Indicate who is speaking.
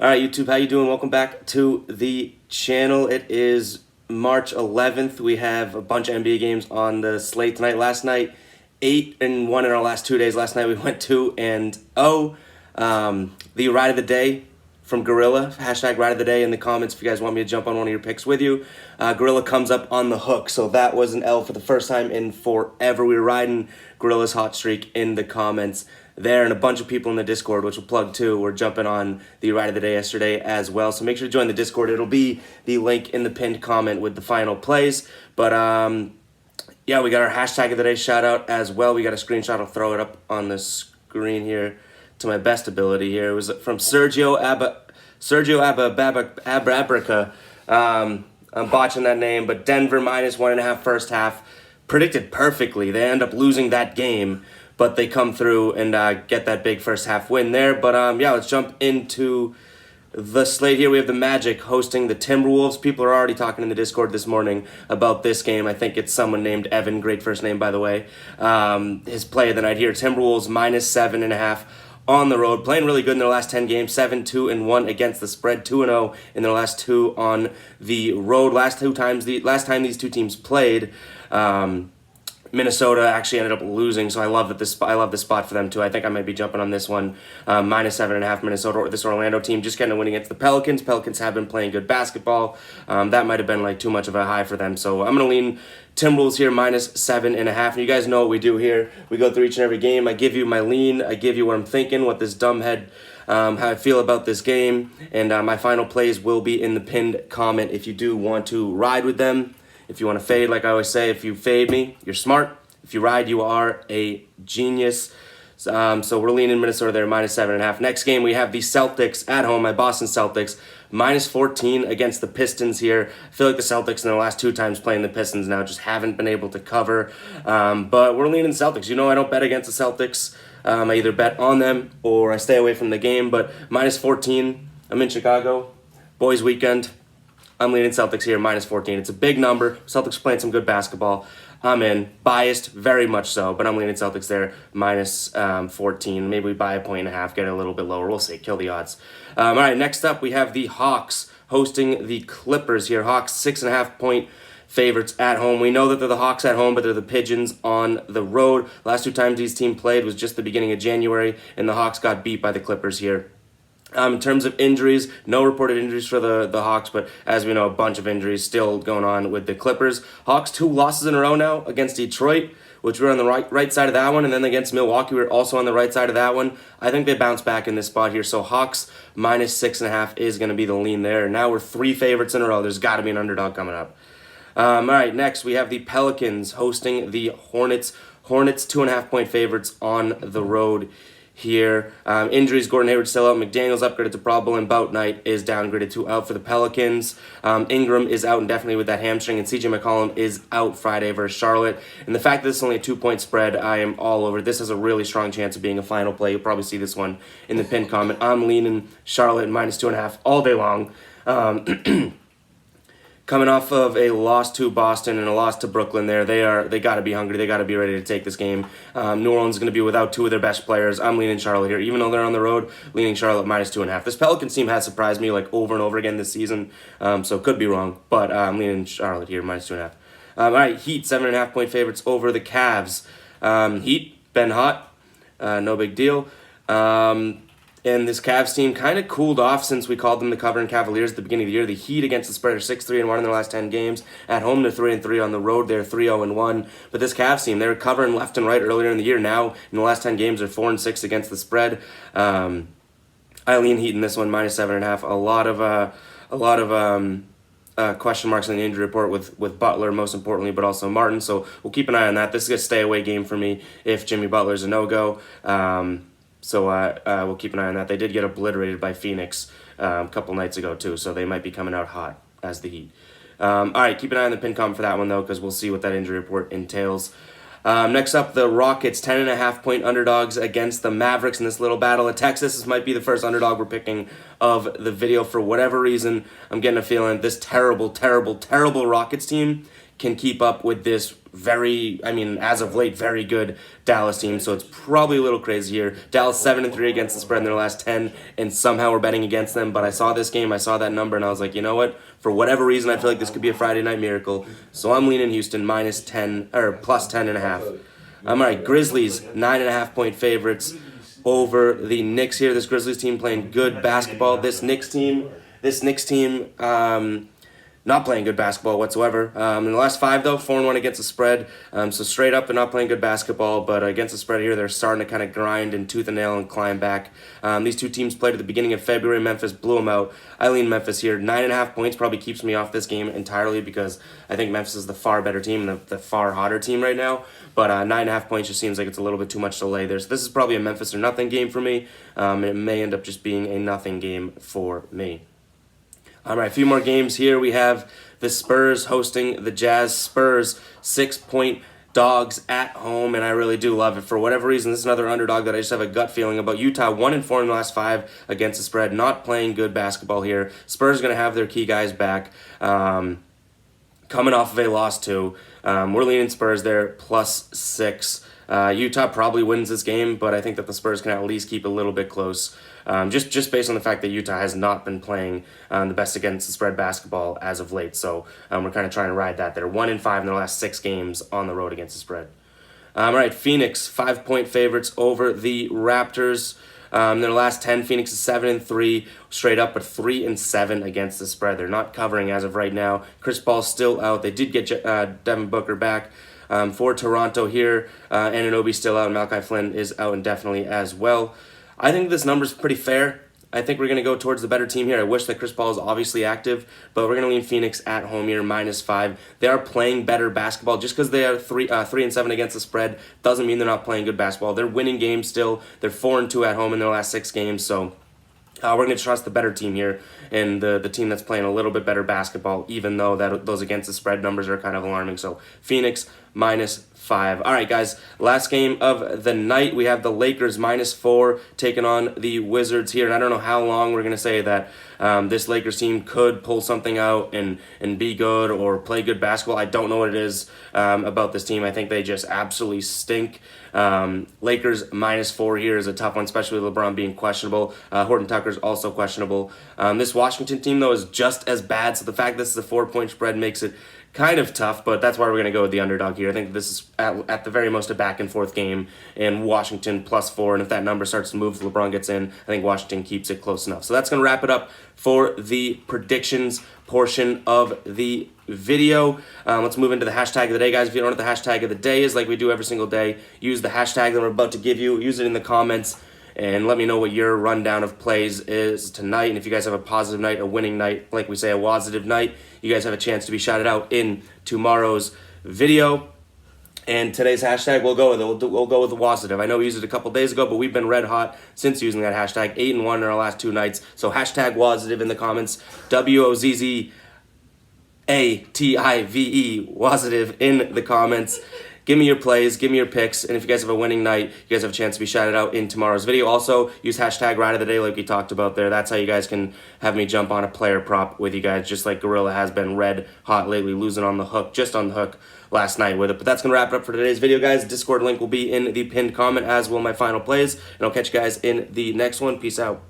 Speaker 1: All right, YouTube, how you doing? Welcome back to the channel. It is March 11th. We have a bunch of NBA games on the slate tonight. Last night, 8-1 in our last 2 days. Last night we went 2-0. The ride of the day from Gorilla, hashtag ride of the day in the comments if you guys want me to jump on one of your picks with you. Gorilla comes up on the hook, so that was an L for the first time in forever. We were riding Gorilla's hot streak in the comments there, and a bunch of people in the Discord, which we'll plug too, were jumping on the ride of the day yesterday as well. So make sure to join the Discord. It'll be the link in the pinned comment with the final plays. But yeah, we got our hashtag of the day shout out as well. We got a screenshot. I'll throw it up on the screen here to my best ability here. It was from Sergio Abrabrica. I'm botching that name, but Denver -1.5 first half. Predicted perfectly. They end up losing that game, but they come through and get that big first half win there. But yeah, let's jump into the slate here. We have the Magic hosting the Timberwolves. People are already talking in the Discord this morning about this game. I think it's someone named Evan, great first name by the way. His play of the night here, Timberwolves -7.5 on the road, playing really good in their last 10 games, 7-2-1 against the spread, 2-0 in their last 2 on the road. Last time these two teams played, Minnesota actually ended up losing, so I love this spot for them too. I think I might be jumping on this one, -7.5 Minnesota, or this Orlando team just getting a win against the Pelicans. Pelicans have been playing good basketball. That might have been like too much of a high for them, so I'm gonna lean Timberwolves here -7.5. And you guys know what we do here. We go through each and every game. I give you my lean. I give you what I'm thinking, what this dumbhead, how I feel about this game, and my final plays will be in the pinned comment if you do want to ride with them. If you want to fade, like I always say, if you fade me, you're smart. If you ride, you are a genius. So we're leaning Minnesota there, -7.5. Next game, we have the Celtics at home, my Boston Celtics, -14 against the Pistons here. I feel like the Celtics in the last 2 times playing the Pistons now just haven't been able to cover. But we're leaning Celtics. You know I don't bet against the Celtics. I either bet on them or I stay away from the game. But -14, I'm in Chicago. Boys weekend. I'm leaning Celtics here, -14. It's a big number. Celtics playing some good basketball. I'm in. Biased, very much so, but I'm leaning Celtics there, -14. Maybe we buy a 1.5, get it a little bit lower. We'll see. Kill the odds. All right, next up, we have the Hawks hosting the Clippers here. Hawks, 6.5-point favorites at home. We know that they're the Hawks at home, but they're the Pigeons on the road. Last 2 times these teams played was just the beginning of January, and the Hawks got beat by the Clippers here. In terms of injuries, no reported injuries for the Hawks, but as we know, a bunch of injuries still going on with the Clippers. Hawks 2 losses in a row now against Detroit, which we're on the right side of that one, and then against Milwaukee, we're also on the right side of that one. I think they bounce back in this spot here, so Hawks -6.5 is going to be the lean there. Now we're 3 favorites in a row. There's got to be an underdog coming up. All right, next we have the Pelicans hosting the Hornets. Hornets 2.5-point favorites on the road here. Injuries, Gordon Hayward still out. McDaniels upgraded to probable, and Bout Knight is downgraded to out for the Pelicans. Ingram is out indefinitely with that hamstring, and CJ McCollum is out Friday versus Charlotte. And the fact that this is only a 2-point spread, I am all over. This has a really strong chance of being a final play. You'll probably see this one in the pinned comment. I'm leaning Charlotte -2.5 all day long. Coming off of a loss to Boston and a loss to Brooklyn there, they got to be hungry. They got to be ready to take this game. New Orleans is going to be without 2 of their best players. I'm leaning Charlotte here. Even though they're on the road, leaning Charlotte -2.5. This Pelicans team has surprised me like over and over again this season, so could be wrong, but I'm leaning Charlotte here, -2.5. All right, Heat, 7.5-point favorites over the Cavs. Heat, been hot, no big deal. And this Cavs team kind of cooled off since we called them the covering Cavaliers at the beginning of the year. The Heat against the spread are 6-3-1 in their last 10 games. At home, they're 3-3. On the road, they're 3-0-1. But this Cavs team, they were covering left and right earlier in the year. Now, in the last 10 games, they're 4-6 against the spread. I lean Heat in this one, -7.5. A lot of question marks in the injury report with Butler, most importantly, but also Martin. So we'll keep an eye on that. This is a stay-away game for me if Jimmy Butler's a no-go. So we'll keep an eye on that. They did get obliterated by Phoenix a couple nights ago, too, so they might be coming out hot as the Heat. All right, keep an eye on the pin comment for that one, though, because we'll see what that injury report entails. Next up, the Rockets, 10.5-point underdogs against the Mavericks in this little battle at Texas. This might be the first underdog we're picking of the video. For whatever reason, I'm getting a feeling this terrible, terrible, terrible Rockets team can keep up with this as of late, very good Dallas team. So it's probably a little crazy here. Dallas 7-3 against the spread in their last 10, and somehow we're betting against them. But I saw this game, I saw that number, and I was like, you know what? For whatever reason, I feel like this could be a Friday night miracle. So I'm leaning Houston plus 10.5. All right, Grizzlies 9.5-point favorites over the Knicks here. This Grizzlies team playing good basketball. This Knicks team, not playing good basketball whatsoever. In the last 5, though, 4-1 against the spread. So straight up, they're not playing good basketball, but against the spread here, they're starting to kind of grind and tooth and nail and climb back. These two teams played at the beginning of February. Memphis blew them out. I lean Memphis here. 9.5 points probably keeps me off this game entirely because I think Memphis is the far better team, the far hotter team right now. But 9.5 points just seems like it's a little bit too much to lay there. So this is probably a Memphis or nothing game for me. It may end up just being a nothing game for me. All right, a few more games here. We have the Spurs hosting the Jazz. Spurs 6-point dogs at home, and I really do love it. For whatever reason, this is another underdog that I just have a gut feeling about. Utah 1-4 in the last 5 against the spread, not playing good basketball here. Spurs are going to have their key guys back. Coming off of a loss too. We're leaning Spurs there plus 6. Utah probably wins this game, but I think that the Spurs can at least keep it a little bit close. Just based on the fact that Utah has not been playing the best against the spread basketball as of late. So we're kind of trying to ride that. They're 1-5 in their last 6 games on the road against the spread. All right, Phoenix 5-point favorites over the Raptors. In their last 10, Phoenix is 7-3 straight up, but 3-7 against the spread. They're not covering as of right now. Chris Paul's still out. They did get Devin Booker back. For Toronto here, Anunoby's still out, and Malachi Flynn is out indefinitely as well. I think this number's pretty fair. I think we're going to go towards the better team here. I wish that Chris Paul is obviously active, but we're going to lean Phoenix at home here, -5. They are playing better basketball. Just because they are 3-7 against the spread doesn't mean they're not playing good basketball. They're winning games still. They're 4-2 at home in their last 6 games, so we're going to trust the better team here and the team that's playing a little bit better basketball, even though those against the spread numbers are kind of alarming. So Phoenix -5. All right, guys, last game of the night. We have the Lakers -4 taking on the Wizards here. And I don't know how long we're going to say that this Lakers team could pull something out and be good or play good basketball. I don't know what it is about this team. I think they just absolutely stink. Lakers -4 here is a tough one, especially with LeBron being questionable. Horton Tucker's also questionable. This Washington team, though, is just as bad. So the fact this is a 4-point spread makes it kind of tough, but that's why we're going to go with the underdog here. I think this is at the very most a back-and-forth game, and Washington +4, and if that number starts to move, LeBron gets in, I think Washington keeps it close enough. So that's going to wrap it up for the predictions portion of the video. Let's move into the hashtag of the day, guys. If you don't know what the hashtag of the day is, like we do every single day, use the hashtag that we're about to give you. Use it in the comments, and let me know what your rundown of plays is tonight. And if you guys have a positive night, a winning night, like we say, a positive night, you guys have a chance to be shouted out in tomorrow's video. And today's hashtag, we'll go with the Wasitive. I know we used it a couple days ago, but we've been red hot since using that hashtag. 8-1 in our last 2 nights. So hashtag Wasitive in the comments. WOZZATIVE, Wasitive in the comments. Give me your plays, give me your picks, and if you guys have a winning night, you guys have a chance to be shouted out in tomorrow's video. Also, use hashtag Ride of the Day like we talked about there. That's how you guys can have me jump on a player prop with you guys, just like Gorilla has been red hot lately, losing on the hook, just on the hook last night with it. But that's going to wrap it up for today's video, guys. Discord link will be in the pinned comment, as will my final plays, and I'll catch you guys in the next one. Peace out.